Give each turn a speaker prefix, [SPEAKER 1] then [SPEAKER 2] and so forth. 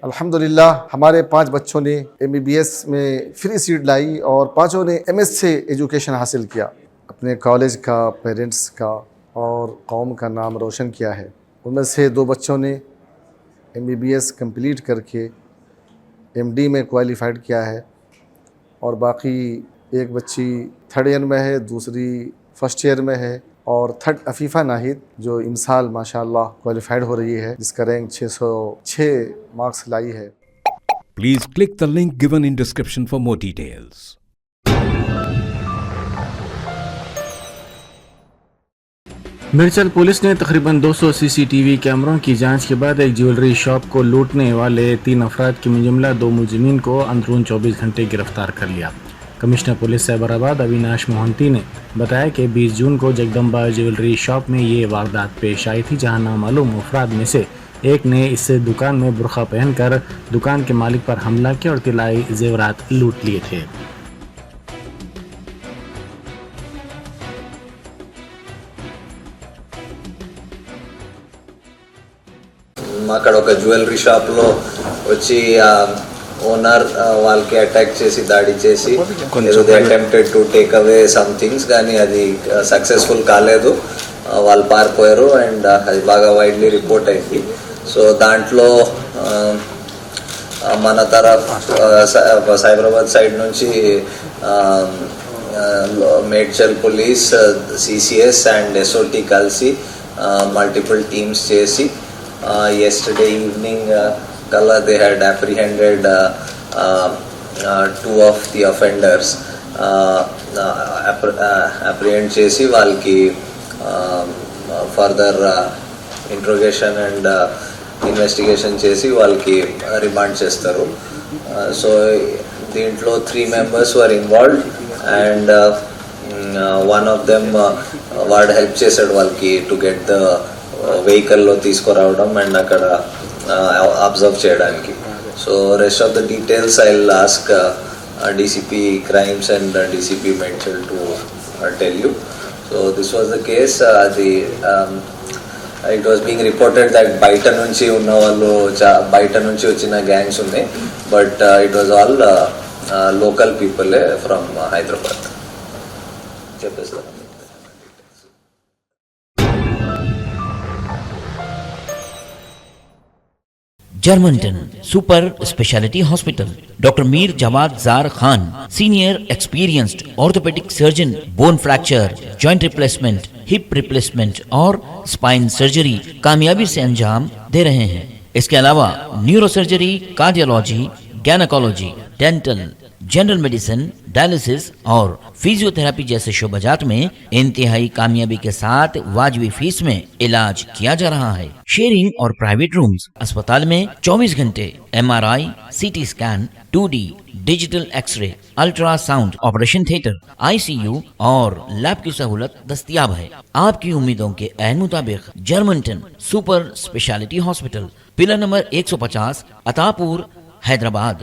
[SPEAKER 1] अल्हम्दुलिल्लाह हमारे 5 बच्चों ने MBBS में फ्री सीट लाई और 5 ने MS से एजुकेशन हासिल किया। अपने कॉलेज का, पेरेंट्स का और कौम का नाम रोशन किया है। उनमें से 2 बच्चों ने MBBS कंप्लीट करके MD में क्वालिफाइड किया है और बाकी एक बच्ची 3rd ईयर में है, दूसरी 1st ईयर में है और 3rd अफीफ़ा नाहिद जो इमसाल माशाअल्लाह क्वालिफाइड हो रही है, जिसका रैंक 606 मार्क्स लाई है।
[SPEAKER 2] Please click the link given in description for more details.
[SPEAKER 3] मिर्चल police ने तकरीबन 200 CCTV कैमरों की जांच के बाद एक ज्वेलरी शॉप को लूटने वाले 3 अफराद की जुमला 2 मुलजिमीन को अंदरून 24 घंटे गिरफ्तार कर लिया। कमिश्नर पुलिस साइबराबाद अविनाश मोहंती ने बताया कि 20 जून को जगदम्बा ज्वेलरी शॉप में ये वारदात पेश आई थी, जहां नामालूम अफराद में से एक ने इससे दुकान में बुर्का पहनकर दुकान के मालिक पर हमला किया और तिलाई जेवरात लूट लिए थे।
[SPEAKER 4] అక్కడ ఒక జ్యువెలరీ షాప్లో వచ్చి ఓనర్ వాళ్ళకి అటాక్ చేసి దాడి చేసి attempted to take away some things, కానీ అది సక్సెస్ఫుల్ కాలేదు. వాళ్ళు పారిపోయారు అండ్ అది బాగా వైడ్లీ రిపోర్ట్ అయింది. సో దాంట్లో మన తరఫ్ సైబరాబాద్ సైడ్ నుంచి Medchal police, CCS and SOT కలిసి మల్టిపుల్ టీమ్స్ చేసి yesterday evening kala they had apprehended 2 of the offenders. Apprehend chesi valki further interrogation and investigation chesi valki remand chestaru. So dintlo 3 members were involved and one of them వాడు help చేశాడు వాళ్ళకి to get the వెహికల్లో తీసుకురావడం and అక్కడ observe చేయడానికి. So rest of the details I will ask DCP crimes and DCP Medchal to tell you. So this was the case. అది it was being reported that బయట నుంచి ఉన్న వాళ్ళు బయట నుంచి వచ్చిన గ్యాంగ్స్ ఉన్నాయి, but it was all local పీపులే ఫ్రమ్ హైదరాబాద్ చెప్పేస్తారు.
[SPEAKER 5] Germanton super speciality hospital, doctor Mir Jawad Zar Khan, senior experienced orthopaedic surgeon, bone fracture, joint replacement, hip replacement और स्पाइन सर्जरी कामयाबी से अंजाम दे रहे हैं। इसके अलावा neuro surgery, cardiology, gynaecology, dental, general medicine, dialysis और फिजियोथेरेपी जैसे शोबाजात में इंतहाई कामयाबी के साथ वाजबी फीस में इलाज किया जा रहा है। शेयरिंग और प्राइवेट रूम्स, अस्पताल में 24 घंटे MRI, CT scan, 2D digital x-ray, ultrasound, operation theatre, ICU और लैब की सहूलत दस्तयाब है। आपकी उम्मीदों के ऐन मुताबिक Germanten super speciality hospital, pillar number 150, Attapur, Hyderabad.